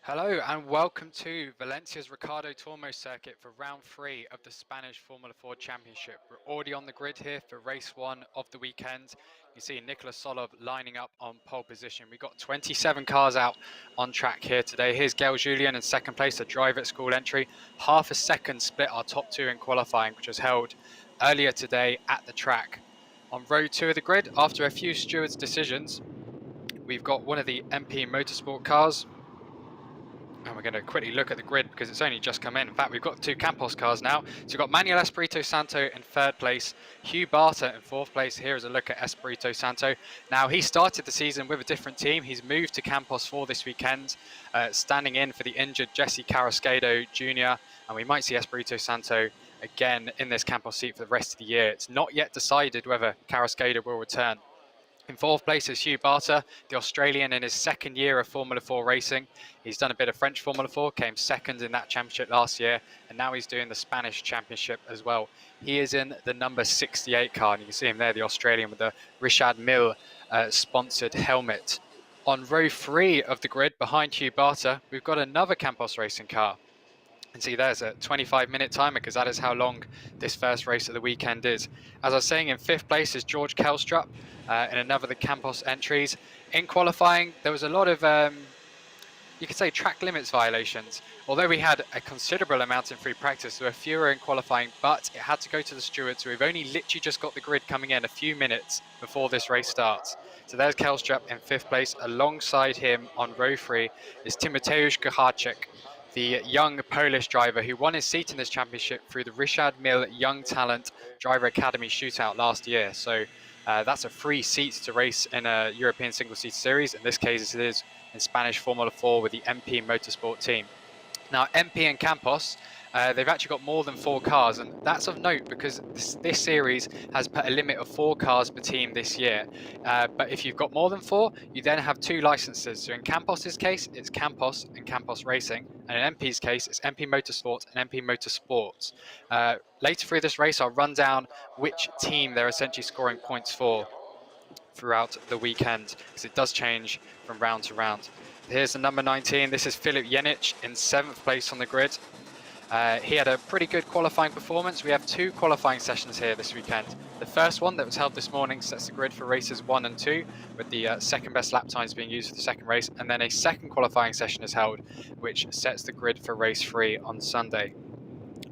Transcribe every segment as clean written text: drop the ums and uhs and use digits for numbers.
Hello and welcome to Valencia's Ricardo Tormo circuit for round 3 of the Spanish Formula 4 Championship. We're already on the grid here for race 1 of the weekend. You see Nicholas Solov lining up on pole position. We've got 27 cars out on track here today. Here's Gail Julien in second place, a driver at school entry. Half a second split our top 2 in qualifying, which was held earlier today at the track. On row 2 of the grid, after a few stewards' decisions, we've got one of the MP Motorsport cars. And we're going to quickly look at the grid because it's only just come in. In fact, we've got 2 Campos cars now. So we've got Manuel Espirito Santo in 3rd place, Hugh Barter in 4th place. Here is a look at Espirito Santo. Now, he started the season with a different team. He's moved to Campos for this weekend, standing in for the injured Jesse Carrasquedo Jr. And we might see Espirito Santo again in this Campos seat for the rest of the year. It's not yet decided whether Carrasquedo will return. In 4th place is Hugh Barter, the Australian in his 2nd year of Formula 4 racing. He's done a bit of French Formula 4, came 2nd in that championship last year, and now he's doing the Spanish championship as well. He is in the number 68 car, and you can see him there, the Australian with the Richard Mille sponsored helmet. On row 3 of the grid, behind Hugh Barter, we've got another Campos racing car. And see there's a 25-minute timer because that is how long this first race of the weekend is. As I was saying, in 5th place is George Kelstrup in another of the Campos entries. In qualifying, there was a lot of, you could say, track limits violations. Although we had a considerable amount in free practice, there were fewer in qualifying, but it had to go to the stewards. So we've only literally just got the grid coming in a few minutes before this race starts. So there's Kelstrup in 5th place. Alongside him on row 3 is Timoteusz Gacharczyk, the young Polish driver who won his seat in this championship through the Richard Mille Young Talent Driver Academy shootout last year. So that's a free seat to race in a European single-seater series. In this case, it is in Spanish Formula 4 with the MP Motorsport team. Now, MP and Campos, they've actually got more than 4 cars, and that's of note because this series has put a limit of 4 cars per team this year. But if you've got more than 4, you then have 2 licenses. So in Campos's case, it's Campos and Campos Racing, and in MP's case, it's MP Motorsport and MP Motorsports. Later through this race, I'll run down which team they're essentially scoring points for throughout the weekend, because it does change from round to round. Here's the number 19. This is Phillip Jennich in 7th place on the grid. He had a pretty good qualifying performance. We have 2 qualifying sessions here this weekend. The first one that was held this morning sets the grid for races 1 and 2, with the second best lap times being used for the second race, and then a second qualifying session is held, which sets the grid for race 3 on Sunday.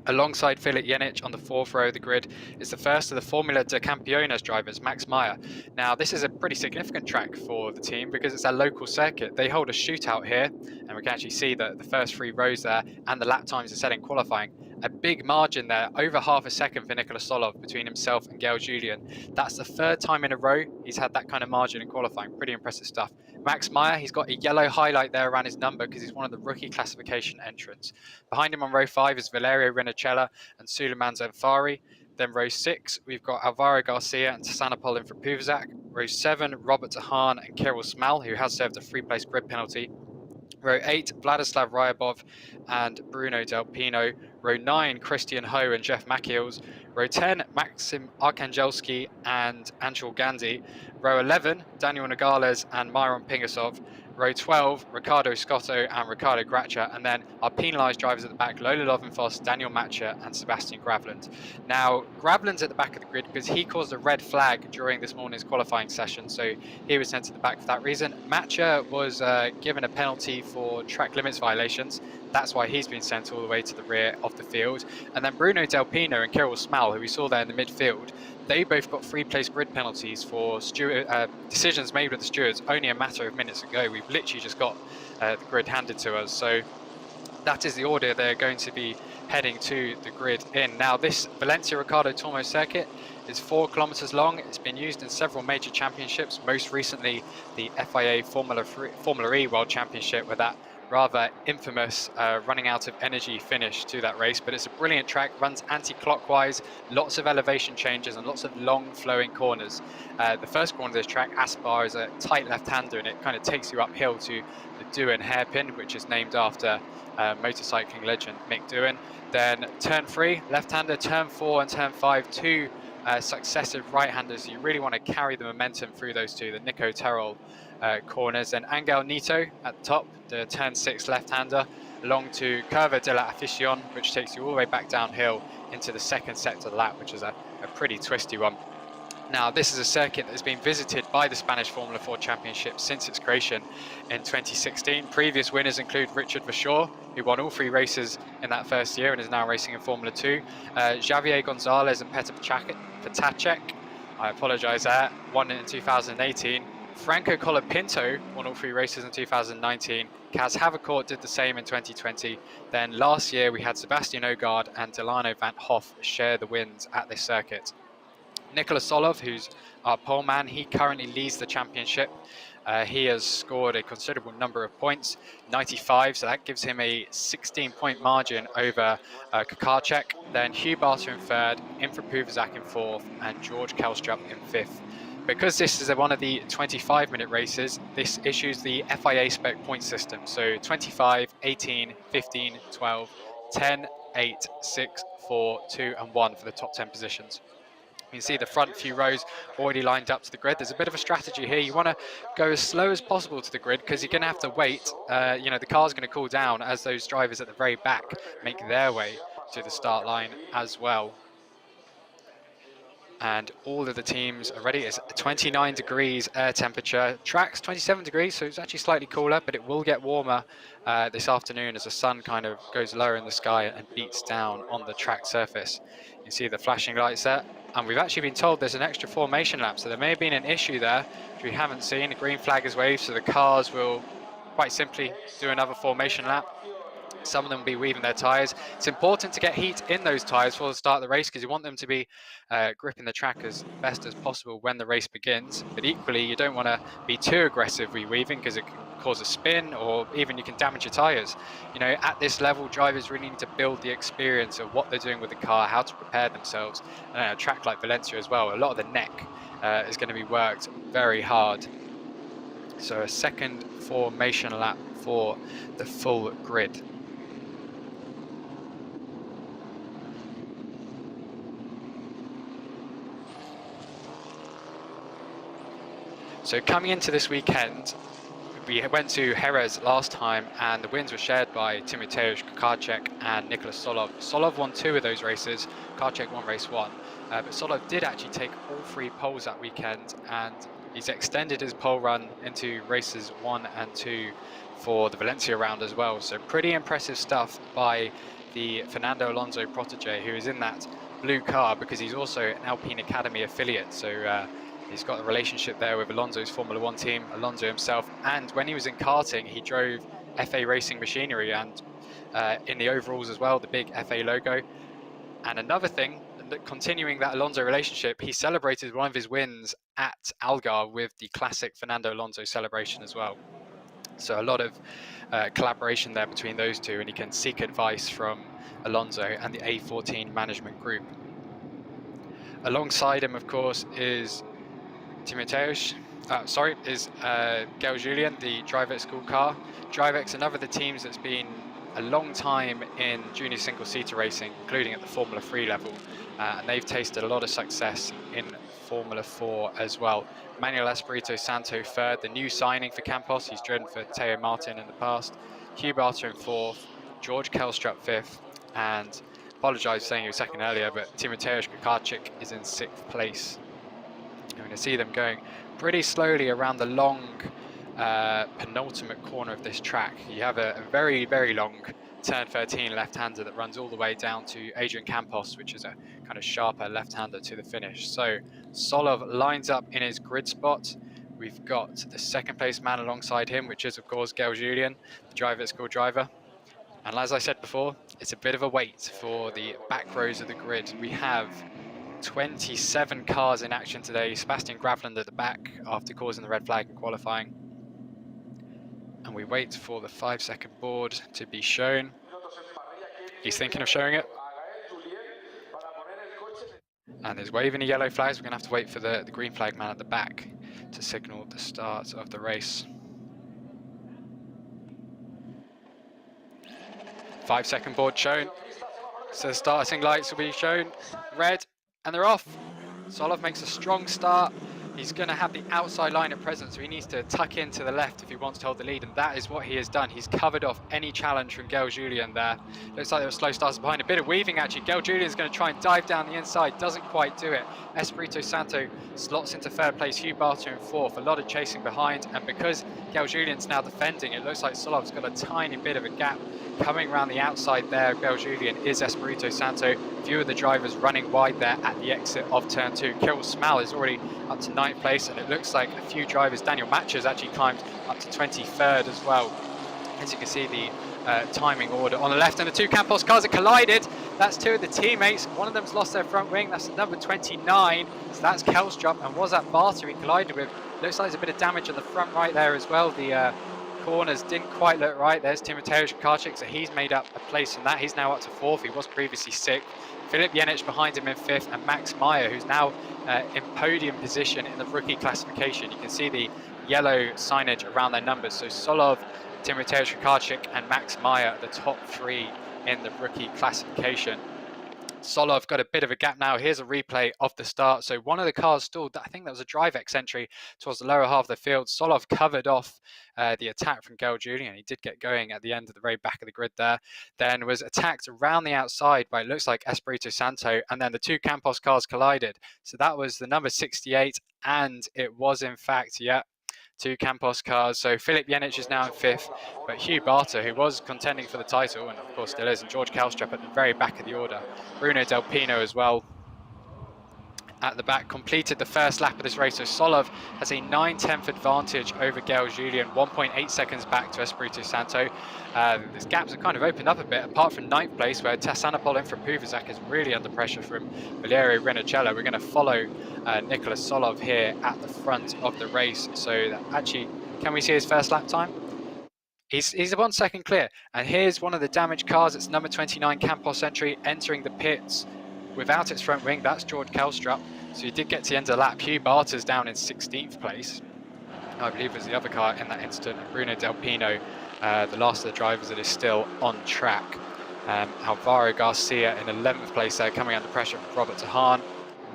Alongside Phillip Yenich on the 4th row of the grid is the first of the Formula de Campeones drivers, Max Meyer. Now, this is a pretty significant track for the team because it's a local circuit. They hold a shootout here, and we can actually see the first 3 rows there and the lap times are set in qualifying. A big margin there, over half a second for Nicholas Solov between himself and Gail Julien. That's the 3rd time in a row he's had that kind of margin in qualifying. Pretty impressive stuff. Max Meyer, he's got a yellow highlight there around his number because he's one of the rookie classification entrants. Behind him on row 5 is Valerio Renacella and Suleiman Zanfari. Then row 6, we've got Alvaro Garcia and Tasana Polin for Puvzak. Row 7, Robert Tahan and Kirill Smal, who has served a 3-place grid penalty. Row 8, Vladislav Ryabov and Bruno Del Pino. Row 9, Christian Ho and Jeff Makiels. Row 10, Maxim Arkangelski and Anshul Gandhi. Row 11, Daniel Nogales and Myron Pingasov. Row 12, Ricardo Scotto and Ricardo Gracia. And then our penalised drivers at the back, Lola Lovenfoss, Daniel Matcher and Sebastian Gravland. Now, Gravland's at the back of the grid because he caused a red flag during this morning's qualifying session, so he was sent to the back for that reason. Matcher was given a penalty for track limits violations. That's why he's been sent all the way to the rear of the field. And then Bruno Del Pino and Kirill Smal, who we saw there in the midfield, they both got 3-place grid penalties for decisions made with the stewards only a matter of minutes ago. We've literally just got the grid handed to us. So that is the order they're going to be heading to the grid in. Now, this Valencia Ricardo Tormo circuit is 4 kilometers long. It's been used in several major championships, most recently the FIA Formula E World Championship, with that rather infamous running out of energy finish to that race. But it's a brilliant track, runs anti-clockwise, lots of elevation changes and lots of long flowing corners. The first corner of this track, Aspar, is a tight left-hander, and it kind of takes you uphill to the Doohan hairpin, which is named after motorcycling legend Mick Doohan. Then turn 3, left-hander, turn 4 and turn 5, 2 successive right-handers. You really want to carry the momentum through those two, the Nico Terrell corners. And Angel Nito at the top, the turn 6 left-hander, along to Curva de la Afición, which takes you all the way back downhill into the second sector of the lap, which is a pretty twisty one. Now, this is a circuit that has been visited by the Spanish Formula 4 Championship since its creation in 2016. Previous winners include Richard Verschoor, who won all 3 races in that first year and is now racing in Formula 2. Javier Gonzalez and Petr Potacek, I apologise there, won it in 2018. Franco Colapinto won all 3 races in 2019. Kaz Havercourt did the same in 2020. Then last year we had Sebastian Ogaard and Delano van Hoff share the wins at this circuit. Nicholas Solov, who's our pole man, he currently leads the championship. He has scored a considerable number of points, 95, so that gives him a 16-point margin over Kakarchek. Then Hugh Barter in third, Infra Puvazak in fourth, and George Kelstrup in fifth. Because this is one of the 25-minute races, this issues the FIA spec point system. So 25, 18, 15, 12, 10, 8, 6, 4, 2, and 1 for the top 10 positions. You can see the front few rows already lined up to the grid. There's a bit of a strategy here. You want to go as slow as possible to the grid because you're going to have to wait. The car's going to cool down as those drivers at the very back make their way to the start line as well. And all of the teams are ready. It's 29 degrees air temperature. Track's 27 degrees, so it's actually slightly cooler, but it will get warmer this afternoon as the sun kind of goes lower in the sky and beats down on the track surface. You can see the flashing lights there. And we've actually been told there's an extra formation lap, so there may have been an issue there, which we haven't seen. The green flag is waved, so the cars will quite simply do another formation lap. Some of them will be weaving their tyres. It's important to get heat in those tyres for the start of the race because you want them to be gripping the track as best as possible when the race begins. But equally, you don't want to be too aggressive re-weaving because it can cause a spin or even you can damage your tyres. At this level, drivers really need to build the experience of what they're doing with the car, how to prepare themselves. And a track like Valencia as well, a lot of the neck is going to be worked very hard. So a second formation lap for the full grid. So coming into this weekend, we went to Jerez last time and the wins were shared by Timoteusz Kakarchek and Nicholas Solov. Solov won 2 of those races, Kakarchek won race 1. But Solov did actually take all 3 poles that weekend and he's extended his pole run into races 1 and 2 for the Valencia round as well. So pretty impressive stuff by the Fernando Alonso protege who is in that blue car because he's also an Alpine Academy affiliate. So he's got a relationship there with Alonso's Formula 1 team, Alonso himself, and when he was in karting, he drove FA Racing machinery and in the overalls as well, the big FA logo. And another thing, continuing that Alonso relationship, he celebrated one of his wins at Algarve with the classic Fernando Alonso celebration as well. So a lot of collaboration there between those two, and he can seek advice from Alonso and the A14 management group. Alongside him, of course, is Timoteusz, Gail Julien, the Drivex school car. Drivex, another of the teams that's been a long time in junior single-seater racing, including at the Formula 3 level, and they've tasted a lot of success in Formula 4 as well. Manuel Espirito Santo third, the new signing for Campos. He's driven for Teo Martin in the past. Hugh Barter in fourth, George Kelstrup fifth, and apologise for saying he was second earlier, but Timoteusz Kakarchik is in 6th place. You're going to see them going pretty slowly around the long penultimate corner of this track. You have a very, very long turn 13 left-hander that runs all the way down to Adrian Campos, which is a kind of sharper left-hander to the finish. So Solov lines up in his grid spot. We've got the second place man alongside him, which is of course Gail Julien, the driver at school driver. And as I said before, it's a bit of a wait for the back rows of the grid. We have 27 cars in action today. Sebastian Gravland at the back after causing the red flag in qualifying. And we wait for the 5-second board to be shown. He's thinking of showing it. And there's waving the yellow flags. We're going to have to wait for the green flag man at the back to signal the start of the race. 5-second board shown. So the starting lights will be shown red, and they're off. Solov makes a strong start. He's going to have the outside line at present, so he needs to tuck in to the left if he wants to hold the lead, and that is what he has done. He's covered off any challenge from Gael Julien there. Looks like there were slow starts behind. A bit of weaving, actually. Gael Julien is going to try and dive down the inside. Doesn't quite do it. Espirito Santo slots into third place. Hugh Barter in fourth. A lot of chasing behind, and because Gael Julien's now defending, it looks like Solov's got a tiny bit of a gap coming around the outside there. Gael Julien is Espirito Santo. A few of the drivers running wide there at the exit of turn 2. Kirill Smal is already up to 9th place, and it looks like a few drivers, Daniel Matcher's actually climbed up to 23rd as well. As you can see, the timing order on the left, and the two Campos cars have collided. That's two of the teammates. One of them's lost their front wing. That's number 29. So that's Kelstrup, and was that Barter he collided with? Looks like there's a bit of damage on the front right there as well. The corners didn't quite look right. There's Timoteusz Karczyk, so he's made up a place from that. He's now up to 4th. He was previously 6th. Phillip Jennich behind him in 5th, and Max Meyer, who's now in podium position in the rookie classification. You can see the yellow signage around their numbers. So Solov, Timoteusz Karczyk, and Max Meyer are the top 3 in the rookie classification. Solov got a bit of a gap now. Here's a replay of the start. So one of the cars stalled. I think that was a DriveX entry towards the lower half of the field. Solov covered off the attack from Gael Julien. He did get going at the end of the very back of the grid there. Then was attacked around the outside by, it looks like, Espirito Santo. And then the two Campos cars collided. So that was the number 68. And it was, in fact, yeah, two Campos cars. So Phillip Yenich is now in 5th, but Hugh Barter, who was contending for the title, and of course still is, and George Kelstrup at the very back of the order. Bruno Del Pino as well at the back, completed the first lap of this race. So Solov has a 9/10 advantage over Gael Julien, 1.8 seconds back to Espirito Santo. These gaps have kind of opened up a bit, apart from 9th place, where Tassanapol in from Puvazak is really under pressure from Valerio Rinicello. We're going to follow Nicholas Solov here at the front of the race. So that actually, can we see his first lap time? He's 1 second clear. And here's one of the damaged cars. It's number 29 Campos entry entering the pits without its front wing. That's George Kelstrup. So he did get to the end of the lap. Hugh Barter's down in 16th place. I believe it was the other car in that incident. Bruno Del Pino, the last of the drivers that is still on track. Alvaro Garcia in 11th place there, coming under pressure from Robert Tahan.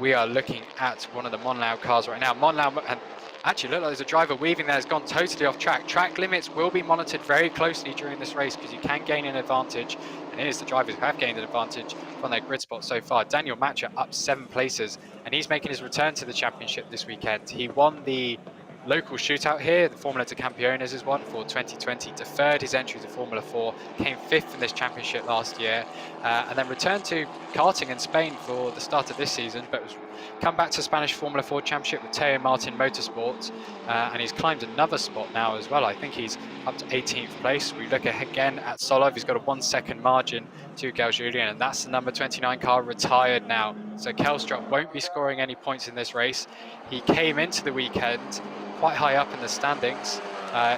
We are looking at one of the Monlau cars right now. Monlau, and actually look like there's a driver weaving there, has gone totally off track. Track limits will be monitored very closely during this race, because you can gain an advantage, and it is the drivers who have gained an advantage from their grid spot so far. Daniel Matcher up 7 places, and he's making his return to the championship this weekend. He won the local shootout here, the Formula de Campeones is one for 2020, deferred his entry to Formula 4, came 5th in this championship last year, and then returned to karting in Spain for the start of this season, but was come back to Spanish Formula 4 Championship with Teo Martin Motorsports, and he's climbed another spot now as well. I think he's up to 18th place. We look again at Solov. He's got a 1 second margin to Gael Julien, and that's the number 29 car retired now. So Kelstrup won't be scoring any points in this race. He came into the weekend quite high up in the standings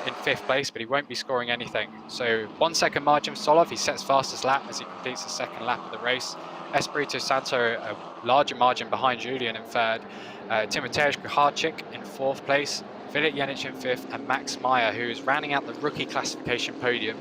in 5th place, but he won't be scoring anything. So 1 second margin for Solov. He sets fastest lap as he completes the second lap of the race. Espirito Santo, a larger margin behind Julien in 3rd. Timoteusz Karczyk in 4th place. Phillip Jennich in 5th, and Max Meyer, who is rounding out the rookie classification podium,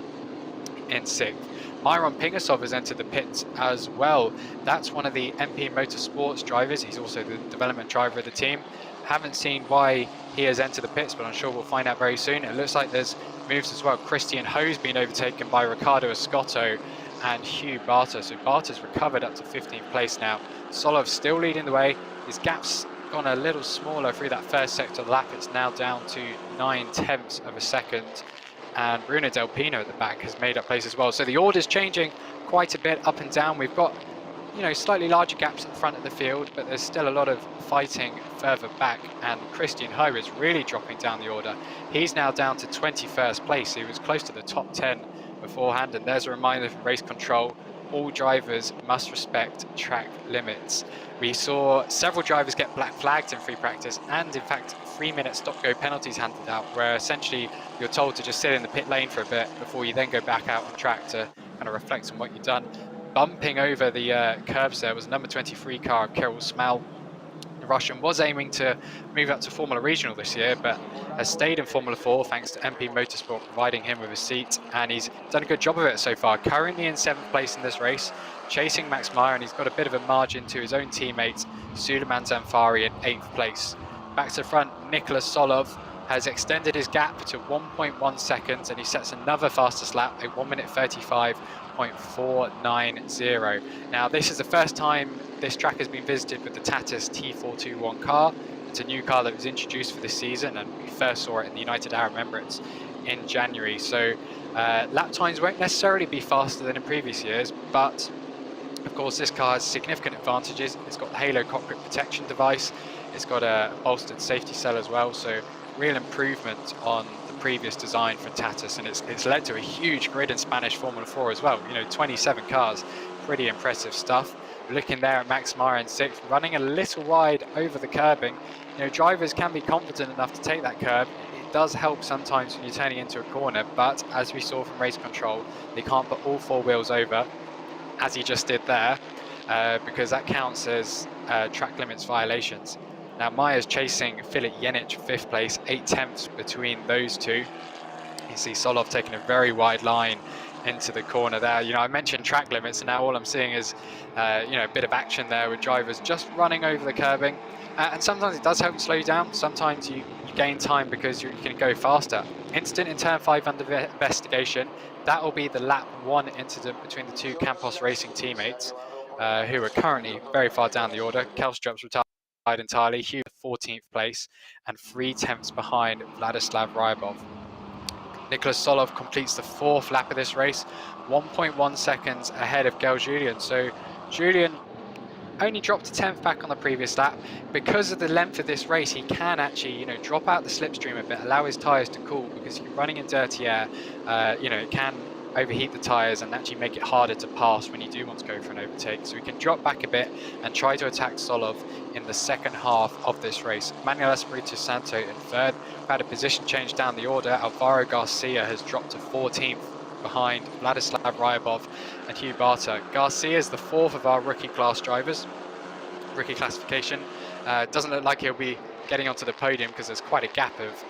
in 6th. Myron Pingasov has entered the pits as well. That's one of the MP Motorsports drivers. He's also the development driver of the team. Haven't seen why he has entered the pits, but I'm sure we'll find out very soon. It looks like there's moves as well. Christian Ho's been overtaken by Ricardo Escotto and Hugh Barter. So Barter's recovered up to 15th place now. Solov still leading the way. His gap's gone a little smaller through that first sector lap. It's now down to 9/10 of a second. And Bruno Del Pino at the back has made up place as well. So the order's changing quite a bit up and down. We've got, you know, slightly larger gaps at the front of the field, but there's still a lot of fighting further back, and Christian Ho is really dropping down the order. He's now down to 21st place. He was close to the top 10 beforehand, and there's a reminder from race control: all drivers must respect track limits. We saw several drivers get black flagged in free practice, and in fact 3-minute stop-go penalties handed out, where essentially you're told to just sit in the pit lane for a bit before you then go back out on track to kind of reflect on what you've done. Bumping over the curbs there was number 23 car, Kirill Smal. The Russian was aiming to move up to Formula Regional this year, but has stayed in Formula 4 thanks to MP Motorsport providing him with a seat, and he's done a good job of it so far. Currently in 7th place in this race, chasing Max Meyer, and he's got a bit of a margin to his own teammate, Suleiman Zamfari, in 8th place. Back to the front, Nicholas Solov has extended his gap to 1.1 seconds, and he sets another fastest lap, a 1 minute 35.490. Now, this is the first time this track has been visited with the Tatis T421 car. It's a new car that was introduced for this season, and we first saw it in the United Arab Emirates in January. So lap times won't necessarily be faster than in previous years, but of course this car has significant advantages. It's got the Halo cockpit protection device, it's got a bolstered safety cell as well, so real improvement on the previous design from Tatis, and it's led to a huge grid in Spanish Formula 4 as well. 27 cars, pretty impressive stuff. Looking there at Max Meyer in 6th, running a little wide over the curbing. Drivers can be confident enough to take that curb. It does help sometimes when you're turning into a corner, but as we saw from race control, they can't put all 4 wheels over, as he just did there, because that counts as track limits violations. Now Meyer's chasing Phillip Jennich 5th place, 8/10 between those two. You see Solov taking a very wide line into the corner there. I mentioned track limits, and now all I'm seeing is a bit of action there with drivers just running over the curbing. And sometimes it does help slow you down. Sometimes you gain time because you can go faster. Incident in turn 5 under investigation. That will be the lap 1 incident between the two Campos Racing teammates, who are currently very far down the order. Kelstrup's retired entirely, Hugh 14th place, and 3/10 behind Vladislav Ryabov. Nicholas Solov completes the 4th lap of this race, 1.1 seconds ahead of Gel Julian. So Julian only dropped to 10th back on the previous lap. Because of the length of this race, he can actually, drop out the slipstream a bit, allow his tyres to cool, because you're running in dirty air, it can overheat the tyres and actually make it harder to pass when you do want to go for an overtake. So we can drop back a bit and try to attack Solov in the second half of this race. Manuel Espiritu Santo in 3rd. We've had a position change down the order. Alvaro Garcia has dropped to 14th behind Vladislav Ryabov and Hugh Barter. Garcia is the 4th of our rookie class drivers, rookie classification. Doesn't look like he'll be getting onto the podium because there's quite a gap of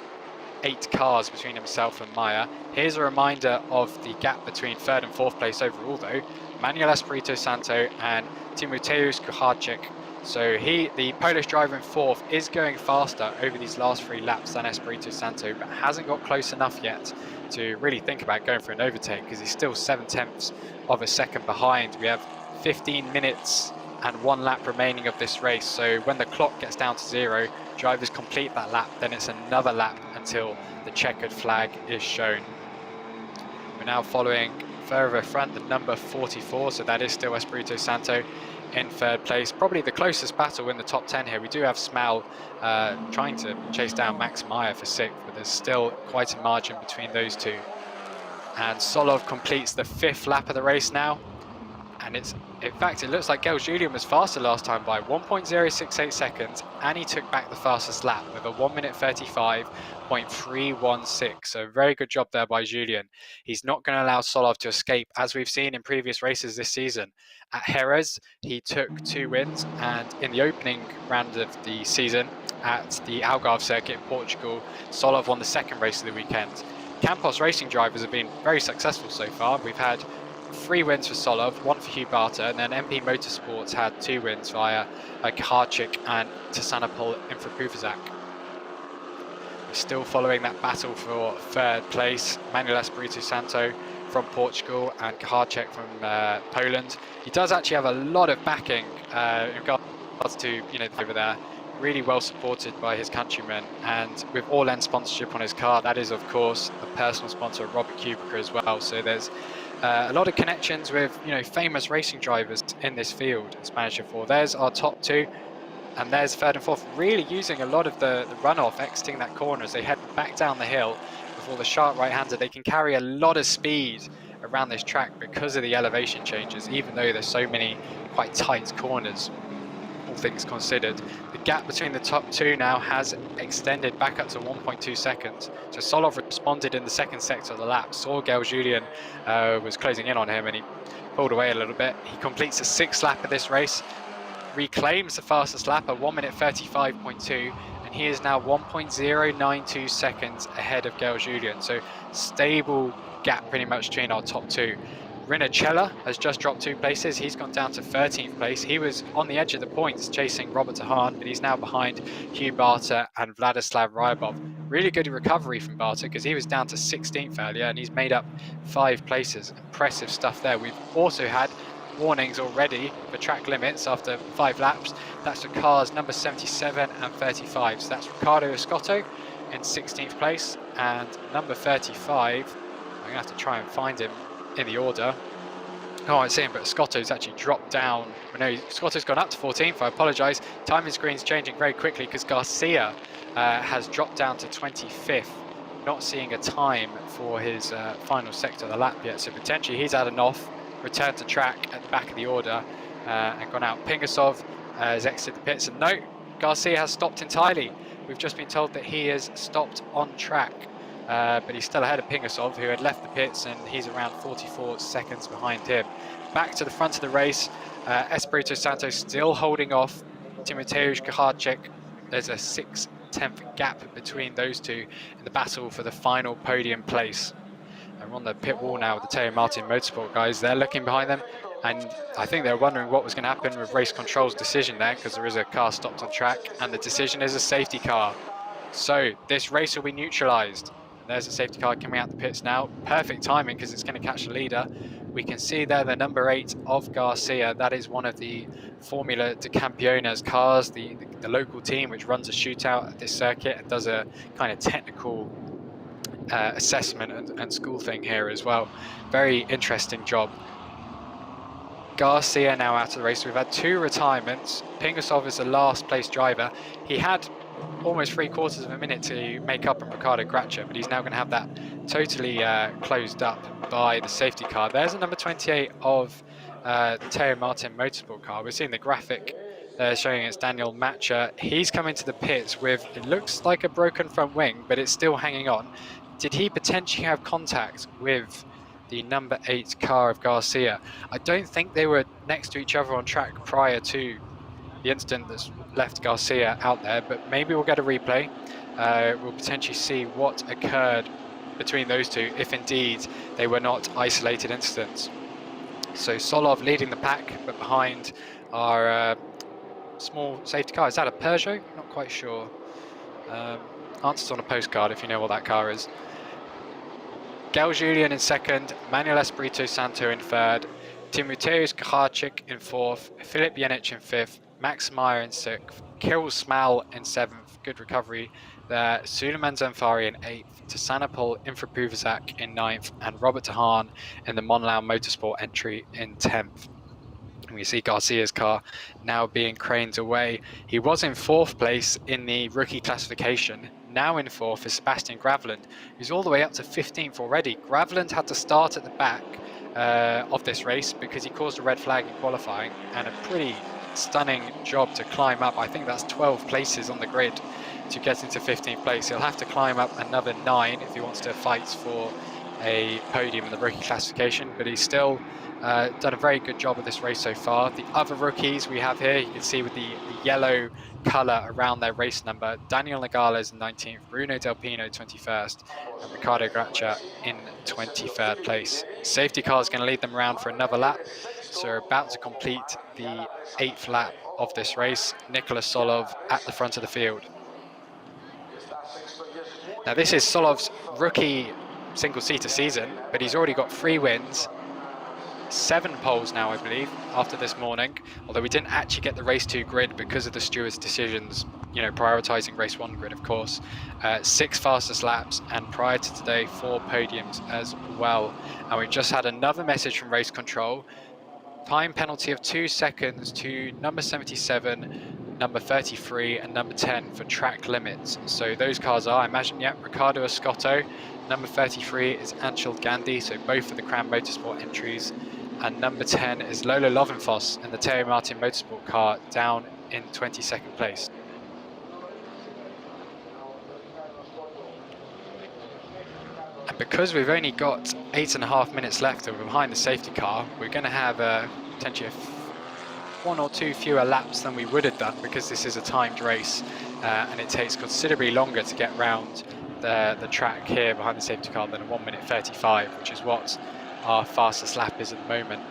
8 cars between himself and Meyer. Here's a reminder of the gap between 3rd and 4th place overall though. Manuel Espiritu Santo and Timoteusz Kucharczyk. So the Polish driver in 4th is going faster over these last 3 laps than Espiritu Santo, but hasn't got close enough yet to really think about going for an overtake, because he's still 7/10 of a second behind. We have 15 minutes and 1 lap remaining of this race, so when the clock gets down to 0, drivers complete that lap, then it's another lap until the checkered flag is shown. We're now following further front, the number 44, so that is still Espiritu Santo in 3rd place. Probably the closest battle in the top 10 here. We do have Smal trying to chase down Max Meyer for 6th, but there's still quite a margin between those two. And Solov completes the 5th lap of the race now. And in fact, it looks like Gel Julian was faster last time by 1.068 seconds, and he took back the fastest lap with a 1 minute 35.316. So very good job there by Julian. He's not going to allow Solov to escape, as we've seen in previous races this season. At Jerez, he took 2 wins, and in the opening round of the season at the Algarve circuit in Portugal, Solov won the 2nd race of the weekend. Campos Racing drivers have been very successful so far. We've had 3 wins for Solov, 1 for Hugh Barter, and then MP Motorsports had 2 wins via Kucharczyk and Tsanopol Infrapuvazak. We're still following that battle for 3rd place. Manuel Espiritu Santo from Portugal and Kucharczyk from Poland. He does actually have a lot of backing in regards to over there. Really well supported by his countrymen, and with All-End sponsorship on his car, that is of course the personal sponsor of Robert Kubica as well. So there's a lot of connections with famous racing drivers in this field in Spanish F4. There's our top 2, and there's 3rd and 4th, really using a lot of the runoff, exiting that corner as they head back down the hill before the sharp right-hander. They can carry a lot of speed around this track because of the elevation changes, even though there's so many quite tight corners, all things considered. The gap between the top 2 now has extended back up to 1.2 seconds. So Solov responded in the 2nd sector of the lap, saw Gel Julian was closing in on him, and he pulled away a little bit. He completes the 6th lap of this race. reclaims the fastest lap at 1 minute 35.2, and he is now 1.092 seconds ahead of Gail Julian. So stable gap pretty much between our top two. Rinachella has just dropped 2 places. He's gone down to 13th place. He was on the edge of the points chasing Robert Tahan, but he's now behind Hugh Barter and Vladislav Rybov. Really good recovery from Barter because he was down to 16th earlier and he's made up 5 places. Impressive stuff there. We've also had warnings already for track limits after 5 laps. That's for cars number 77 and 35. So that's Riccardo Escotto in 16th place, and number 35, I'm going to have to try and find him in the order. Oh, I see him, but Scotto's actually dropped down. No, Scotto's gone up to 14th. I apologise. Timing screen's changing very quickly because Garcia has dropped down to 25th, not seeing a time for his final sector of the lap yet. So potentially he's had an off, returned to track at the back of the order and gone out. Pingasov has exited the pits, and no, Garcia has stopped entirely. We've just been told that he has stopped on track. But he's still ahead of Pingasov, who had left the pits, and he's around 44 seconds behind him. Back to the front of the race, Espirito Santo still holding off Timoteusz Kacharczyk. There's a 6/10 gap between those two in the battle for the final podium place. And we're on the pit wall now with the Teo Martin Motorsport guys. They're looking behind them, and I think they're wondering what was going to happen with race control's decision there, because there is a car stopped on track, and the decision is a safety car. So this race will be neutralised. There's a safety car coming out the pits now. Perfect timing because it's going to catch the leader. We can see there the number 8 of Garcia. That is one of the Formula de Campeones cars, the local team which runs a shootout at this circuit and does a kind of technical assessment and school thing here as well. Very interesting job. Garcia now out of the race. We've had 2 retirements. Pingasov is the last place driver. He had almost 3/4 of a minute to make up on Ricardo Gracia, but he's now going to have that totally closed up by the safety car. There's a number 28 of the Teo Martin Motorsport car. We're seeing the graphic showing it's Daniel Matcher. He's coming to the pits with, it looks like a broken front wing, but it's still hanging on. Did he potentially have contact with the number 8 car of Garcia? I don't think they were next to each other on track prior to the incident that's left Garcia out there, but maybe we'll get a replay. We'll potentially see what occurred between those two, if indeed they were not isolated incidents. So Solov leading the pack, but behind our small safety car. Is that a Peugeot? Not quite sure. Answers on a postcard if you know what that car is. Gail Julian in second, Manuel Espirito Santo in third, Timoteusz Kacharczyk in fourth, Phillip Jennich in fifth, Max Meyer in 6th, Kirill Smal in 7th, good recovery there, Suleiman Zanfari in 8th, Tsanopol Infrapuvazak in 9th, and Robert Tahan in the Monlau Motorsport entry in 10th. And we see Garcia's car now being craned away. He was in 4th place in the rookie classification. Now in 4th is Sebastian Graveland, who's all the way up to 15th already. Graveland had to start at the back of this race because he caused a red flag in qualifying, and a pretty stunning job to climb up. I think that's 12 places on the grid to get into 15th place. He'll have to climb up another 9 if he wants to fight for a podium in the rookie classification, but he's still done a very good job of this race so far. The other rookies we have here, you can see with the yellow colour around their race number, Daniel Nogales in 19th, Bruno Delpino 21st, and Ricardo Gracia in 23rd place. Safety car is going to lead them around for another lap, so we're about to complete the 8th lap of this race. Nicholas Solov at the front of the field. Now this is Solov's rookie single-seater season, but he's already got 3 wins, 7 poles now, I believe, after this morning, although we didn't actually get the race 2 grid because of the stewards' decisions, you know, prioritising race 1 grid, of course. 6 fastest laps, and prior to today, 4 podiums as well. And we've just had another message from race control. Time penalty of 2 seconds to number 77, number 33, and number 10 for track limits. So those cars are, I imagine, yeah, Riccardo Escotto. Number 33 is Anshul Gandhi, so both of the Cran Motorsport entries. And number 10 is Lolo Lovenfoss in the Teo Martin Motorsport car, down in 22nd place. And because we've only got 8.5 minutes left and we're behind the safety car, we're going to have potentially 1 or 2 fewer laps than we would have done because this is a timed race, and it takes considerably longer to get round the track here behind the safety car than a 1 minute 35, which is what our fastest lap is at the moment.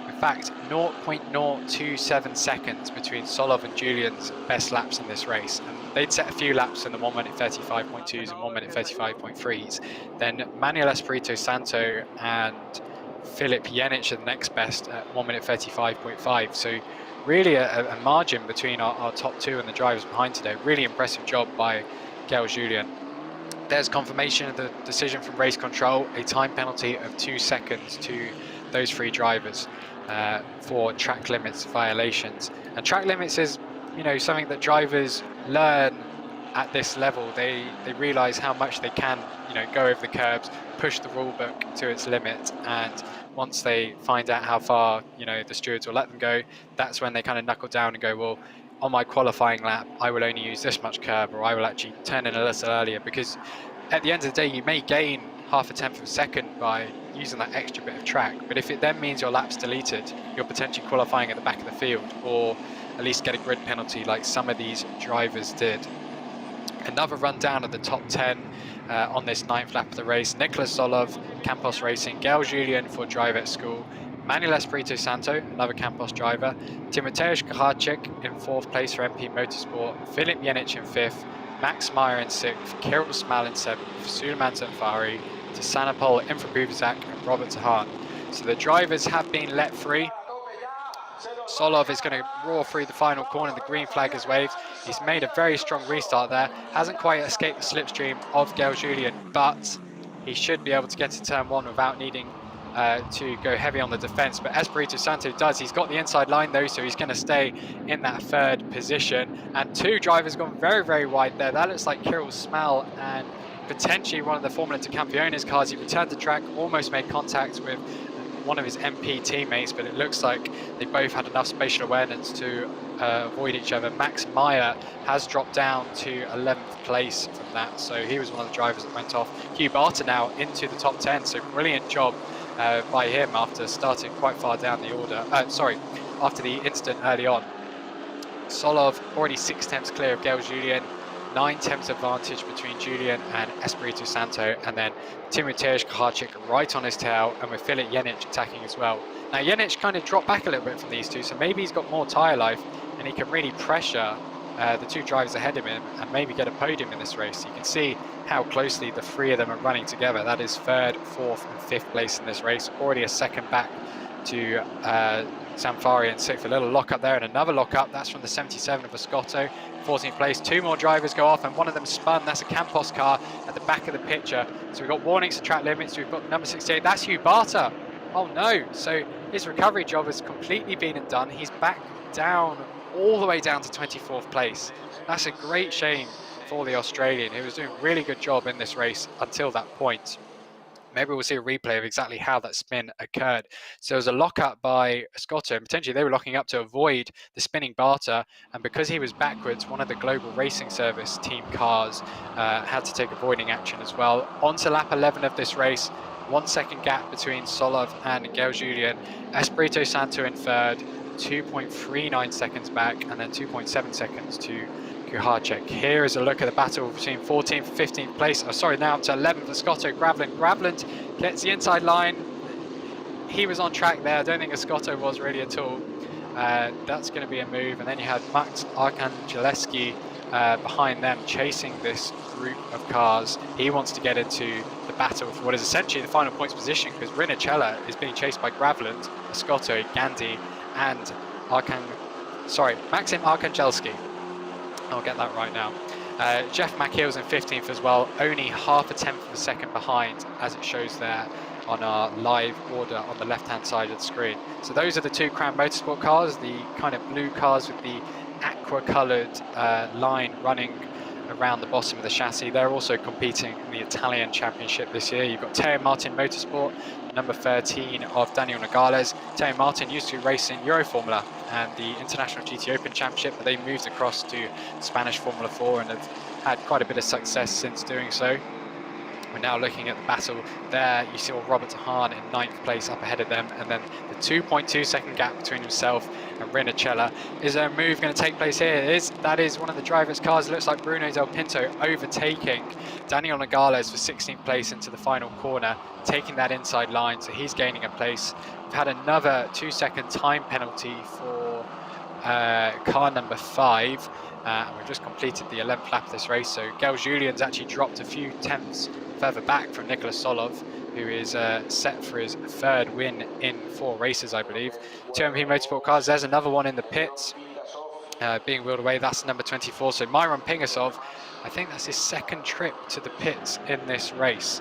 In fact, 0.027 seconds between Solov and Julian's best laps in this race. And they'd set a few laps in the 1 minute 35.2s and 1 minute 35.3s. Then Manuel Espirito Santo and Phillip Jennich are the next best at 1 minute 35.5. So really a margin between our top two and the drivers behind today. Really impressive job by Gael Julien. There's confirmation of the decision from race control, a time penalty of 2 seconds to those 3 drivers for track limits violations. And track limits is, you know, something that drivers learn at this level. They realize how much they can, you know, go over the curbs, push the rule book to its limit, and once they find out how far, you know, the stewards will let them go, that's when they kind of knuckle down and go, well, on my qualifying lap, I will only use this much curb, or I will actually turn in a little earlier, because at the end of the day, you may gain half a tenth of a second by using that extra bit of track, but if it then means your lap's deleted, you're potentially qualifying at the back of the field, or at least get a grid penalty like some of these drivers did. Another rundown of the top 10 on this 9th lap of the race. Nicholas Solov, Campos Racing, Gael Julien for Drive at School, Manuel Espirito Santo, another Campos driver, Timoteusz Kacharczyk in 4th place for MP Motorsport, Phillip Yenich in 5th, Max Meyer in 6th, Kirill Smal in 7th, Suleiman Zanfari, Sanapol, Infra Buvizak and Robert Tahan. So the drivers have been let free. Solov is going to roar through the final corner, the green flag is waved. He's made a very strong restart there, hasn't quite escaped the slipstream of Gael Julien, but he should be able to get to turn 1 without needing to go heavy on the defence. But Espirito Santo does. He's got the inside line though, so he's going to stay in that 3rd position. And 2 drivers gone very, very wide there. That looks like Kirill Smal and potentially one of the Formula 2 Campiones cars. He returned to track, almost made contact with one of his MP teammates, but it looks like they both had enough spatial awareness to avoid each other. Max Meyer has dropped down to 11th place from that, so he was one of the drivers that went off. Hugh Barter now into the top 10, so brilliant job by him after starting quite far down the order. After the incident early on. Solov already 6 tenths clear of Gael Julien, 9 tenths advantage between Julien and Espirito Santo, and then Timoteusz Kacharczyk right on his tail, and with Phillip Yenich attacking as well. Now Yenich kind of dropped back a little bit from these two, so maybe he's got more tyre life and he can really pressure the 2 drivers ahead of him and maybe get a podium in this race. You can see how closely the 3 of them are running together. That is 3rd, 4th and 5th place in this race, already a second back to Zanfari in 6th. A little lock up there and another lock up, that's from the 77 of Escotto. 14th place, 2 more drivers go off and one of them spun. That's a Campos car at the back of the picture. So we've got warnings to track limits. We've got number 68, that's Hugh Barter. Oh no, so his recovery job has completely been undone. He's back down, all the way down to 24th place. That's a great shame for the Australian, who was doing a really good job in this race until that point. Maybe we'll see a replay of exactly how that spin occurred. So there was a lock-up by Escotto, and potentially they were locking up to avoid the spinning Barter, and because he was backwards, one of the Global Racing Service team cars had to take avoiding action as well. On to lap 11 of this race, 1 second gap between Solov and Gael Julien. Espirito Santo in 3rd, 2.39 seconds back, and then 2.7 seconds to Kacharczyk. Here is a look at the battle between 14th and 15th place. Now up to 11th for Escotto. Graveland gets the inside line. He was on track there. I don't think Escotto was really at all. That's going to be a move. And then you had Max Arcangeleski behind them, chasing this group of cars. He wants to get into the battle for what is essentially the final points position, because Rinnicella is being chased by Graveland, Escotto, Gandhi, and Maxim Arcangeleski. I'll get that right now. Jeff McHill's in 15th as well, only half a tenth of a second behind, as it shows there on our live order on the left-hand side of the screen. So those are the 2 Crown Motorsport cars, the kind of blue cars with the aqua-coloured line running around the bottom of the chassis. They're also competing in the Italian Championship this year. You've got Teo Martin Motorsport, number 13 of Daniel Nogales. Teo Martin used to race in Euroformula and the International GT Open Championship, but they moved across to Spanish Formula 4 and have had quite a bit of success since doing so. We're now looking at the battle there. You saw Robert de Haan in 9th place up ahead of them, and then the 2.2 second gap between himself and Rinachella. Is there a move going to take place here? That is one of the driver's cars. It looks like Bruno Del Pinto overtaking Daniel Nogales for 16th place into the final corner, taking that inside line, so he's gaining a place. We've had another 2-second time penalty for car number 5. And we've just completed the 11th lap of this race, so Gail Julian's actually dropped a few tenths further back from Nicholas Solov, who is set for his 3rd win in 4 races, I believe. 2MP Motorsport cars, there's another one in the pits being wheeled away. That's number 24, so Myron Pingasov, I think that's his 2nd trip to the pits in this race.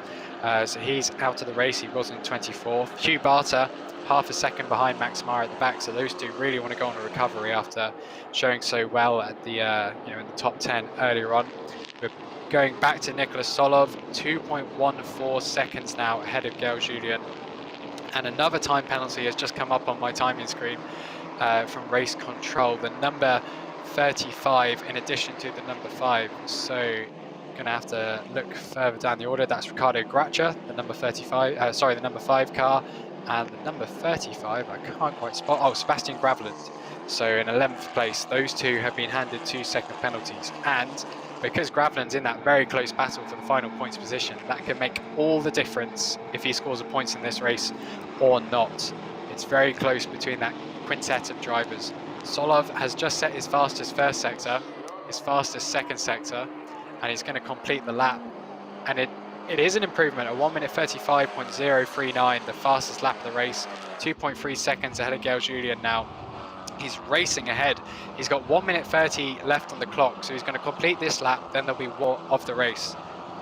So he's out of the race. He was in 24th. Hugh Barter, half a second behind Max Meyer at the back, so those two really want to go on a recovery after showing so well at the in the top 10 earlier on. We're going back to Nicholas Solov, 2.14 seconds now ahead of Gail Julian, and another time penalty has just come up on my timing screen from race control, the number 35 in addition to the number 5. So going to have to look further down the order. That's Ricardo Gracia, the number 35, the number 5 car, and the number 35, I can't quite spot, oh, Sebastian Graveland. So in 11th place, those two have been handed 2-second penalties, and because Graveland's in that very close battle for the final points position, that can make all the difference if he scores the points in this race or not. It's very close between that quintet of drivers. Solov has just set his fastest 1st sector, his fastest 2nd sector, and he's going to complete the lap, and it is an improvement, a 1 minute 35.039, the fastest lap of the race, 2.3 seconds ahead of Gail Julian now. He's racing ahead. He's got 1 minute 30 left on the clock, so he's going to complete this lap, then there'll be one of the race.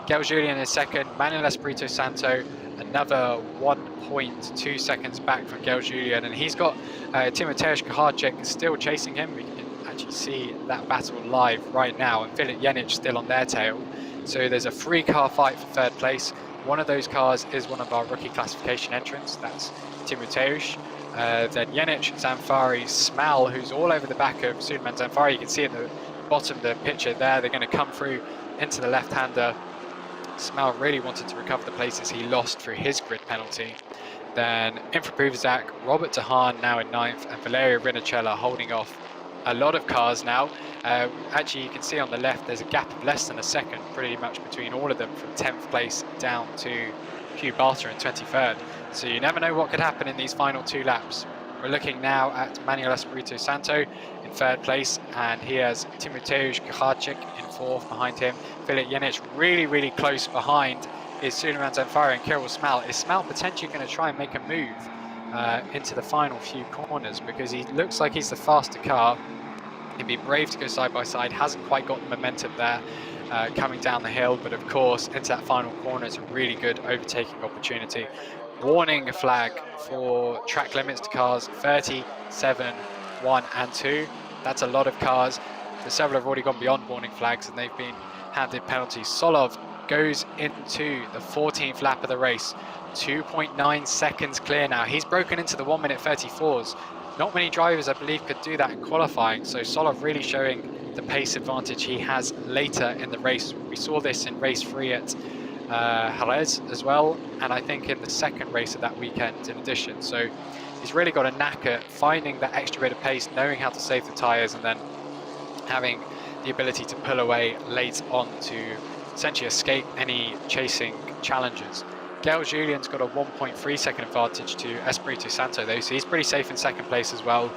Gail Julian is 2nd, Manuel Espirito Santo another 1.2 seconds back from Gail Julian, and he's got Timoteusz Kucharczyk still chasing him. We can actually see that battle live right now, and Phillip Jennings still on their tail. So there's a 3-car fight for 3rd place. One of those cars is one of our rookie classification entrants, that's Timoteusz. Then Yenich, Zamfari, Smal, who's all over the back of Suleiman Zamfari. You can see at the bottom of the picture there, they're going to come through into the left-hander. Smal really wanted to recover the places he lost through his grid penalty. Then Infra Pruvazak, Robert de Haan now in 9th, and Valerio Rinachella holding off a lot of cars now. Actually, you can see on the left there's a gap of less than a second pretty much between all of them, from 10th place down to Hugh Barter in 23rd. So you never know what could happen in these final 2 laps. We're looking now at Manuel Espirito Santo in 3rd place, and he has Timoteusz Kucharczyk in 4th behind him. Phillip Jennings really close behind is Suleiman Zamfari and Kirill Smal. Is Smal potentially going to try and make a move into the final few corners, because he looks like he's the faster car? He'd be brave to go side by side, hasn't quite got the momentum there coming down the hill, but of course into that final corner it's a really good overtaking opportunity. Warning flag for track limits to cars 37, 1 and 2. That's a lot of cars. The several have already gone beyond warning flags and they've been handed penalties. Solov goes into the 14th lap of the race, 2.9 seconds clear now. He's broken into the 1 minute 34s. Not many drivers, I believe, could do that in qualifying, so Solov really showing the pace advantage he has later in the race. We saw this in race 3 at Jerez as well, and I think in the 2nd race of that weekend in addition. So he's really got a knack at finding that extra bit of pace, knowing how to save the tyres, and then having the ability to pull away late on to essentially escape any chasing challenges. Gail Julian's got a 1.3 second advantage to Espirito Santo though, so he's pretty safe in 2nd place as well.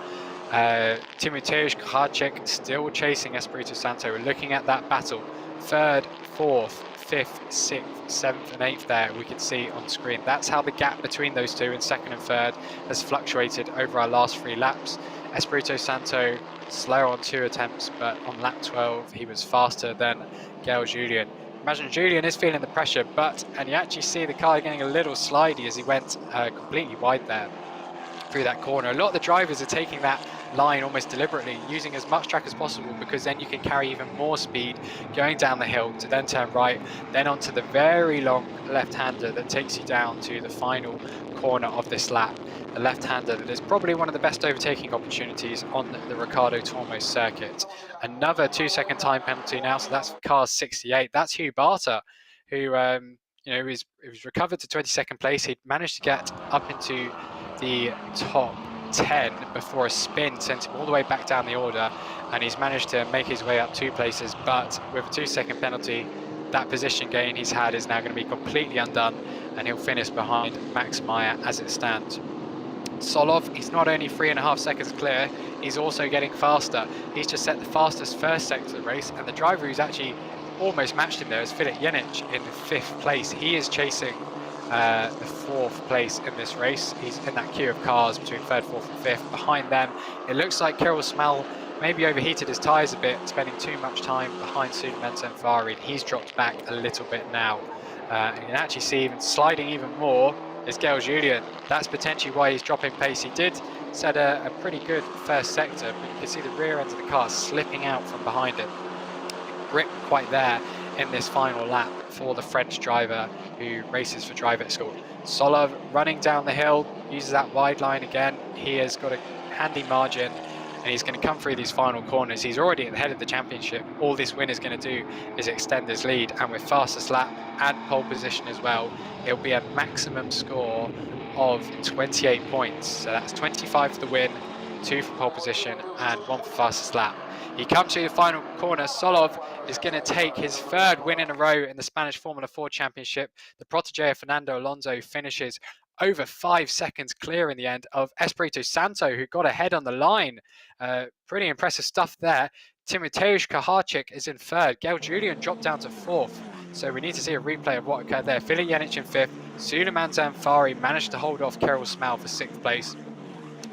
Timoteusz Kucharczyk still chasing Espirito Santo. We're looking at that battle, 3rd, 4th, 5th, 6th, 7th and 8th there we can see on screen. That's how the gap between those two in 2nd and 3rd has fluctuated over our last 3 laps. Espirito Santo slower on 2 attempts, but on lap 12 he was faster than Gail Julian. Imagine Julian is feeling the pressure, and you actually see the car getting a little slidey as he went completely wide there through that corner. A lot of the drivers are taking that line almost deliberately, using as much track as possible, because then you can carry even more speed going down the hill to then turn right, then onto the very long left-hander that takes you down to the final corner of this lap. The left-hander that is probably one of the best overtaking opportunities on the Ricardo Tormos circuit. Another 2 second time penalty now, so that's car 68. That's Hugh Barter, who you know, he was recovered to 22nd place. He'd managed to get up into the top 10 before a spin sent him all the way back down the order, and he's managed to make his way up 2 places, but with a 2-second penalty, that position gain he's had is now going to be completely undone, and he'll finish behind Max Meyer as it stands. Solov, he's not only 3.5 seconds clear, he's also getting faster. He's just set the fastest first sector of the race, and the driver who's actually almost matched him there is Phillip Jennich in 5th place. He is chasing the 4th place in this race. He's in that queue of cars between 3rd, 4th and 5th. Behind them, it looks like Kirill Smell maybe overheated his tyres a bit, spending too much time behind Suleiman Senfari. He's dropped back a little bit now. And you can actually see even sliding even more is Gael Julien. That's potentially why he's dropping pace. He did set a pretty good first sector, but you can see the rear end of the car slipping out from behind him. Grip quite there in this final lap for the French driver who races for Drive at School. Solov running down the hill, uses that wide line again. He has got a handy margin, and he's going to come through these final corners. He's already at the head of the championship. All this win is going to do is extend his lead, and with fastest lap and pole position as well, it'll be a maximum score of 28 points. So that's 25 for the win, 2 for pole position, and 1 for fastest lap. He comes through the final corner. Solov is going to take his 3rd win in a row in the Spanish Formula 4 Championship. The protege of Fernando Alonso finishes over 5 seconds clear in the end of Espirito Santo, who got ahead on the line. Pretty impressive stuff there. Timoteusz Kaharczyk is in 3rd. Gael Julien dropped down to 4th. So we need to see a replay of what occurred there. Phillip Yenich in 5th. Suleiman Zanfari managed to hold off Kirill Smell for 6th place.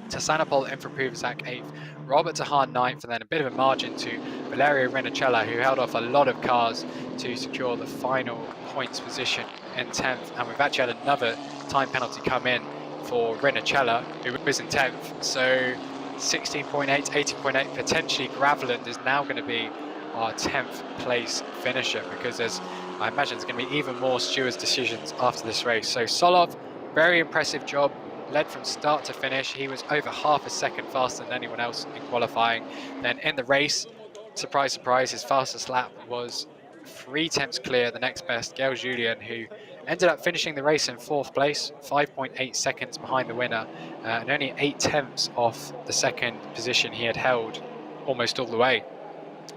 Tassanapol and Prupuvazak 8th. Robert Tahan 9th, and then a bit of a margin to Valerio Rinicella, who held off a lot of cars to secure the final points position in 10th. And we've actually had another time penalty come in for Rinicella, who was in 10th. So 16.8, 18.8, potentially Graveland is now going to be our 10th place finisher, because there's, I imagine there's going to be even more stewards' decisions after this race. So Solov, very impressive job. Led from start to finish. He was over half a second faster than anyone else in qualifying. Then in the race, surprise, surprise, his fastest lap was 3 tenths clear, the next best, Gael Julien, who ended up finishing the race in 4th place, 5.8 seconds behind the winner, and only 8 tenths off the 2nd position he had held almost all the way.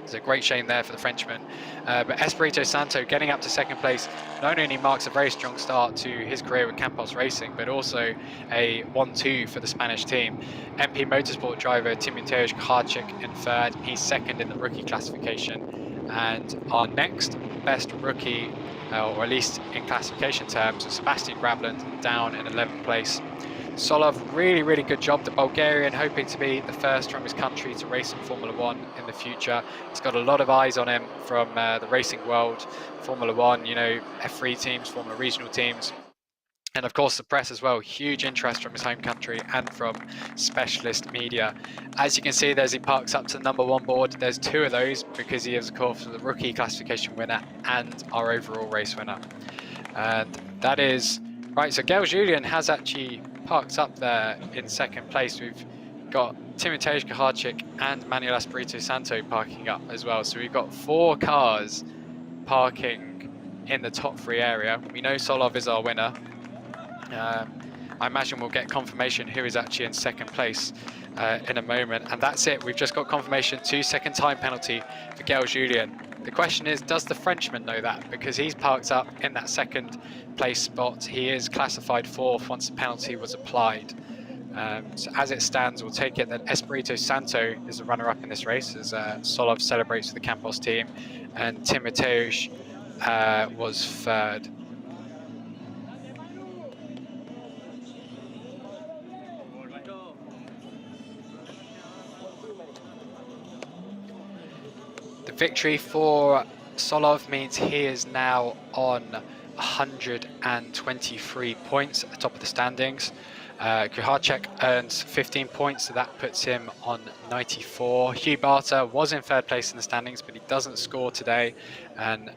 It's a great shame there for the Frenchman. But Espirito Santo getting up to 2nd place not only marks a very strong start to his career with Campos Racing, but also a 1-2 for the Spanish team. MP Motorsport driver Timoteusz Kaharczyk in 3rd. He's 2nd in the rookie classification. And our next best rookie, or at least in classification terms, was Sebastian Graveland down in 11th place. Solov, really, really good job. The Bulgarian hoping to be the first from his country to race in Formula 1 in the future. He's got a lot of eyes on him from the racing world, Formula 1, you know, F3 teams, Formula regional teams. And of course the press as well, huge interest from his home country and from specialist media. As you can see, he parks up to the #1 board. There's 2 of those because he is of course the rookie classification winner and our overall race winner. And that is, right, so Gael Julien has actually parked up there in 2nd place. We've got Timoteusz Kaharczyk and Manuel Espirito Santo parking up as well. So we've got 4 cars parking in the top 3 area. We know Solov is our winner. I imagine we'll get confirmation who is actually in 2nd place in a moment. And that's it. We've just got confirmation, 2-second time penalty for Gael Julien. The question is, does the Frenchman know that? Because he's parked up in that 2nd place spot. He is classified 4th once the penalty was applied. So as it stands, we'll take it that Espirito Santo is the runner-up in this race, as Solov celebrates with the Campos team, and Timoteusz was 3rd. The victory for Solov means he is now on 123 points at the top of the standings. Kaharczyk earns 15 points, so that puts him on 94. Hugh Barter was in 3rd place in the standings, but he doesn't score today. And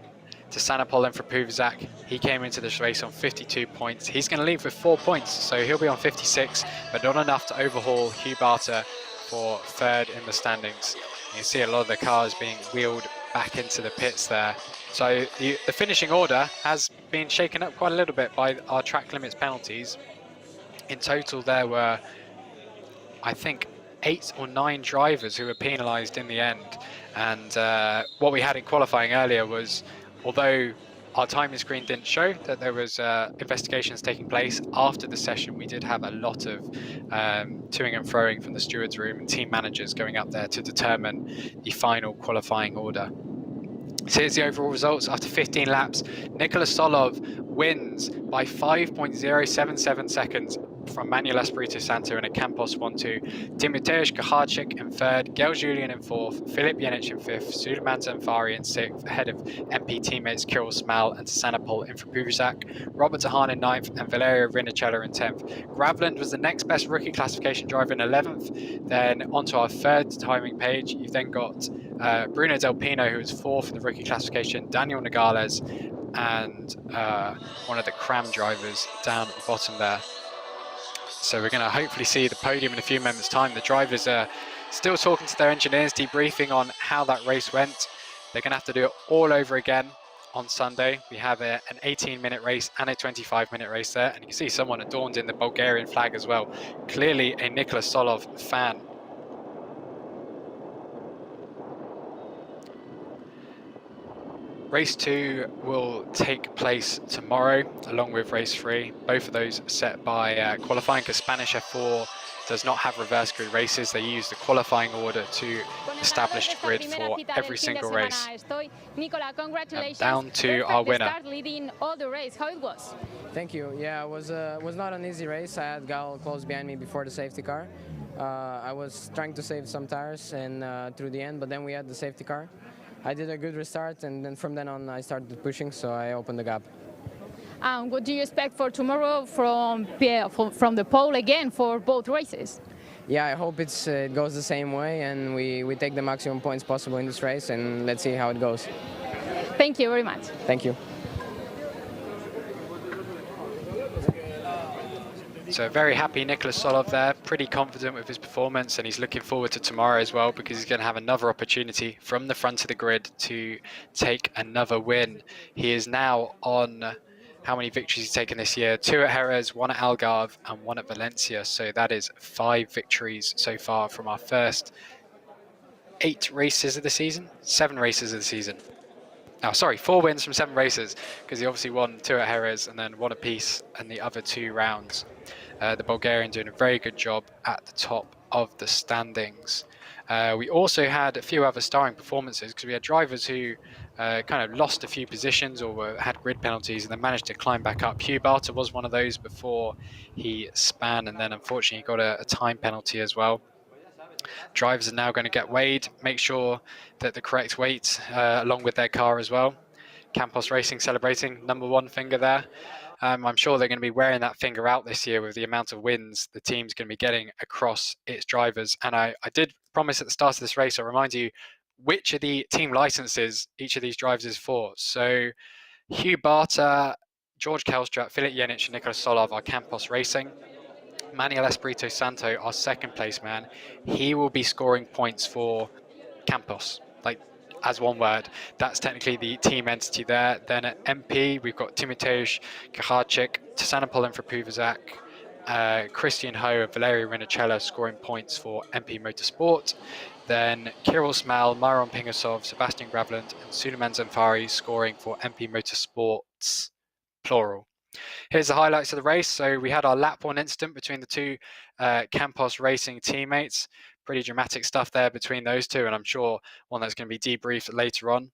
Tassanapol and Prupuvazak, he came into this race on 52 points. He's going to leave with 4 points, so he'll be on 56, but not enough to overhaul Hugh Barter for 3rd in the standings. You can see a lot of the cars being wheeled back into the pits there. So the finishing order has been shaken up quite a little bit by our track limits penalties. In total, there were, I think, 8 or 9 drivers who were penalised in the end. And what we had in qualifying earlier was, although our timing screen didn't show that there was investigations taking place after the session, we did have a lot of toing and froing from the stewards room and team managers going up there to determine the final qualifying order. So here's the overall results. After 15 laps, Nicholas Solov wins by 5.077 seconds from Manuel Espirito Santo in a Campos 1-2. Timoteusz Kacharczyk in third, Gel Julian in fourth, Phillip Yenich in fifth, Suleiman Zanfari in sixth, ahead of MP teammates Kirill Smal and Sanapol in Frapuzak, Robert Tahan in ninth, and Valerio Rinnicella in 10th. Gravland was the next best rookie classification driver in 11th. Then onto our third timing page, you've then got Bruno Del Pino, who was fourth in the rookie classification, Daniel Nogales, and one of the Cram drivers down at the bottom there. So we're going to hopefully see the podium in a few moments' time. The drivers are still talking to their engineers, debriefing on how that race went. They're going to have to do it all over again on Sunday. We have an 18-minute race and a 25-minute race there. And you can see someone adorned in the Bulgarian flag as well. Clearly a Nicholas Solov fan. Race 2 will take place tomorrow, along with race 3. Both of those set by qualifying, because Spanish F4 does not have reverse grid races. They use the qualifying order to establish the grid for every single race. Down to our winner. Leading all the race. How it was? Thank you. Yeah, it was not an easy race. I had Gal close behind me before the safety car. I was trying to save some tires and through the end, but then we had the safety car. I did a good restart, and then from then on I started pushing, so I opened the gap. What do you expect for tomorrow from the pole again for both races? Yeah, I hope it goes the same way, and we take the maximum points possible in this race, and let's see how it goes. Thank you very much. Thank you. So very happy Nicholas Solov there, pretty confident with his performance, and he's looking forward to tomorrow as well, because he's going to have another opportunity from the front of the grid to take another win. He is now on, how many victories he's taken this year? 2 at Jerez, 1 at Algarve and 1 at Valencia. So that is 5 victories so far from our first 8 races of the season, 7 races of the season. Oh, sorry, 4 wins from 7 races, because he obviously won 2 at Jerez and then 1 apiece in the other 2 rounds. The Bulgarian doing a very good job at the top of the standings. We also had a few other starring performances, because we had drivers who kind of lost a few positions or had grid penalties and then managed to climb back up. Hugh Barter was one of those before he span, and then unfortunately got a time penalty as well. Drivers are now going to get weighed, make sure that the correct weight along with their car as well. Campos Racing celebrating number 1 finger there. I'm sure they're going to be wearing that finger out this year with the amount of wins the team's going to be getting across its drivers. And I did promise at the start of this race, I'll remind you which of the team licenses each of these drivers is for. So Hugh Barter, George Kelstrup, Philip Yenich and Nicholas Solov are Campos Racing. Manuel Espirito Santo, our second place man, he will be scoring points for Campos, like as one word. That's technically the team entity there. Then at MP, we've got Timoteusz Kacharczyk, Sanapol and Frapuzak, Christian Ho and Valerio Rinnicella scoring points for MP Motorsport. Then Kirill Smal, Myron Pingasov, Sebastian Gravland and Suleiman Zanfari scoring for MP Motorsports, plural. Here's the highlights of the race. So we had our lap 1 incident between the 2 Campos Racing teammates. Pretty dramatic stuff there between those 2, and I'm sure one that's going to be debriefed later on.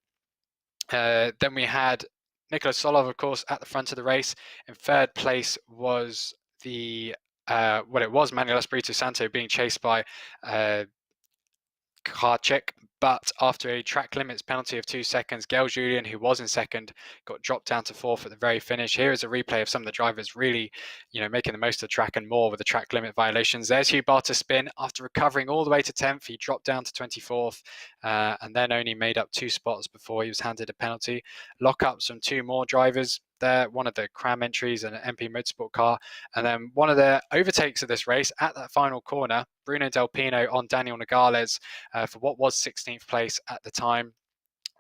Then we had Nicholas Solov, of course, at the front of the race. In 3rd place was Manuel Espirito Santo being chased by Kacharczyk, but after a track limits penalty of 2 seconds, Gel Julian, who was in 2nd, got dropped down to 4th at the very finish. Here is a replay of some of the drivers really, making the most of the track and more with the track limit violations. There's Hugh Barter's spin. After recovering all the way to 10th, he dropped down to 24th and then only made up 2 spots before he was handed a penalty. Lockups from 2 more drivers there, one of the Cram entries and an MP Motorsport car, and then one of the overtakes of this race at that final corner, Bruno Del Pino on Daniel Nogales for what was 16th place at the time.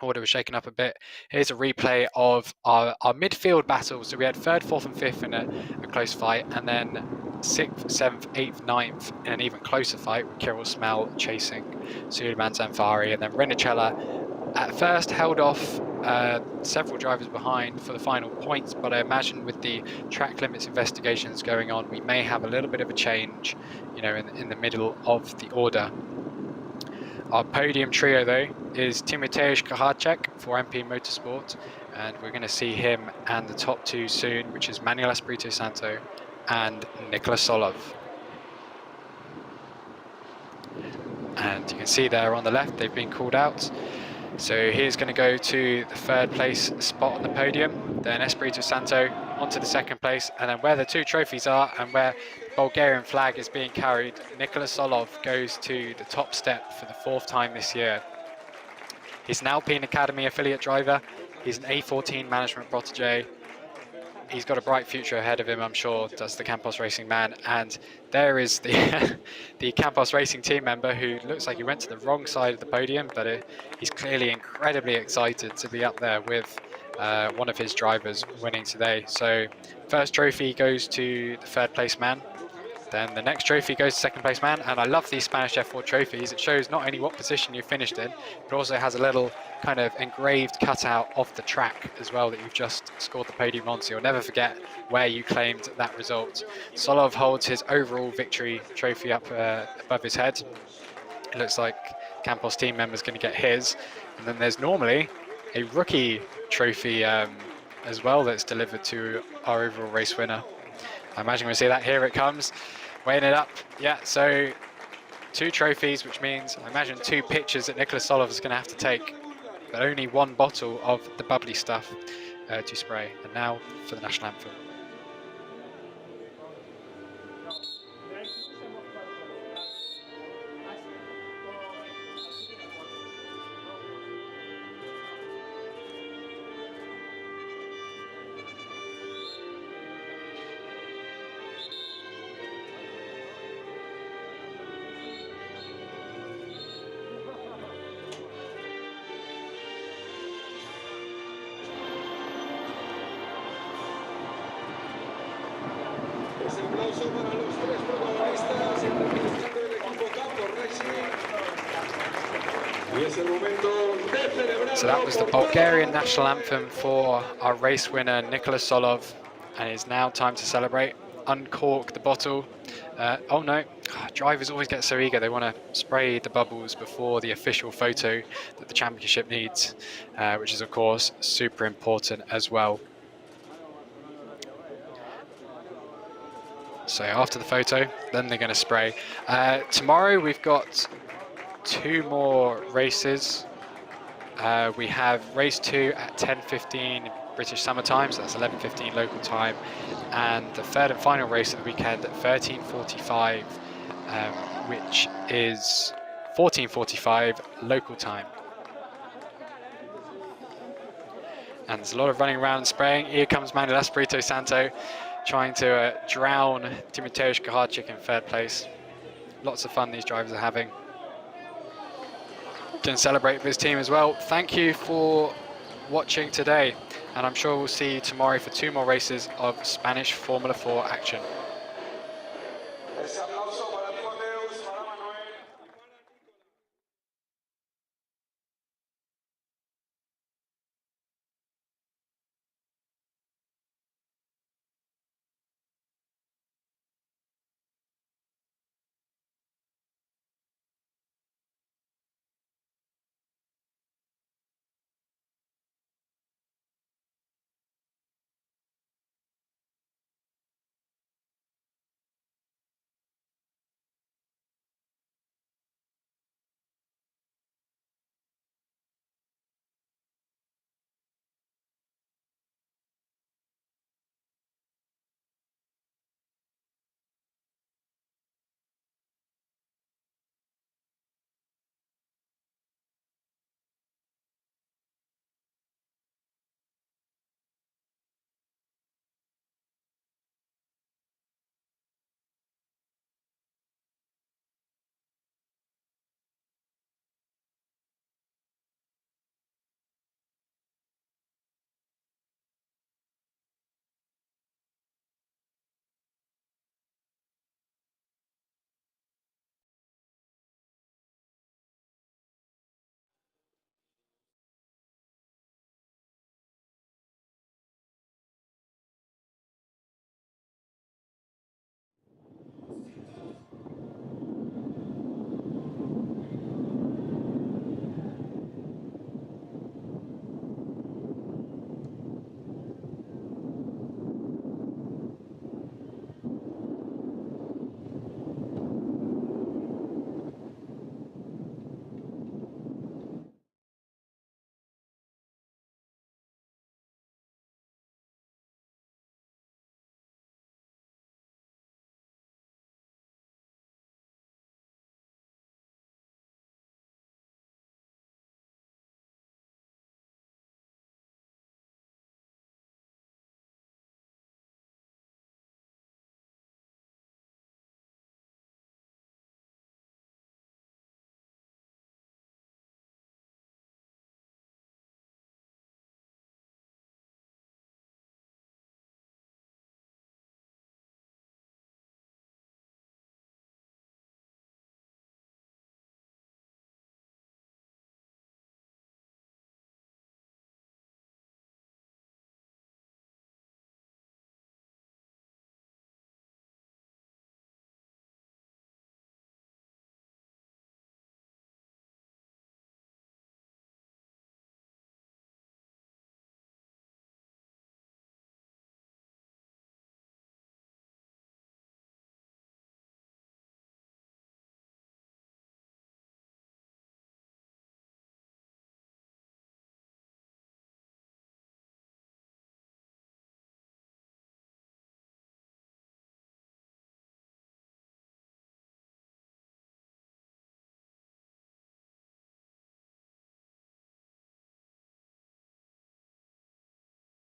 order was shaken up a bit. Here's a replay of our midfield battle. So we had 3rd, 4th and 5th in a close fight, and then 6th, 7th, 8th, 9th in an even closer fight with Kirill Smel chasing Suleiman Zanfari, and then Renicella at first held off several drivers behind for the final points, but I imagine with the track limits investigations going on, we may have a little bit of a change, you know, in the middle of the order. Our podium trio, though, is Timoteusz Kachacek for MP Motorsport, and we're going to see him and the top 2 soon, which is Manuel Espirito Santo and Nicholas Solov. And you can see there on the left, they've been called out. So he's going to go to the 3rd place spot on the podium, then Espirito Santo onto the 2nd place, and then where the 2 trophies are and where the Bulgarian flag is being carried, Nicholas Solov goes to the top step for the 4th time this year. He's an Alpine Academy affiliate driver. He's an A14 management protege. He's got a bright future ahead of him, I'm sure, does the Campos Racing man. And there is the the Campos Racing team member who looks like he went to the wrong side of the podium, but he's clearly incredibly excited to be up there with one of his drivers winning today. So first trophy goes to the 3rd place man. Then the next trophy goes to 2nd place man, and I love these Spanish F4 trophies. It shows not only what position you finished in, but also has a little kind of engraved cutout of the track as well that you've just scored the podium on, so you'll never forget where you claimed that result. Solov holds his overall victory trophy up above his head. It looks like Campos team member's going to get his, and then there's normally a rookie trophy as well that's delivered to our overall race winner. I imagine we'll see that. Here it comes. Weighing it up, yeah, so 2 trophies, which means I imagine 2 pictures that Nicholas Solov is going to have to take, but only 1 bottle of the bubbly stuff to spray. And now for the national anthem. So that was the Bulgarian national anthem for our race winner, Nicholas Solov, and it's now time to celebrate. Uncork the bottle. Oh no, drivers always get so eager, they want to spray the bubbles before the official photo that the championship needs, which is of course super important as well. So after the photo, then they're going to spray. Tomorrow we've got 2 more races. We have race 2 at 10:15 British summer time, so that's 11:15 local time, and the 3rd and final race of the weekend at 13:45, which is 14:45 local time. And there's a lot of running around and spraying. Here comes Manuel Espirito Santo, trying to drown Timoteusz Kachacek in 3rd place. Lots of fun these drivers are having. Can celebrate with his team as well. Thank you for watching today, and I'm sure we'll see you tomorrow for 2 more races of Spanish Formula 4 action.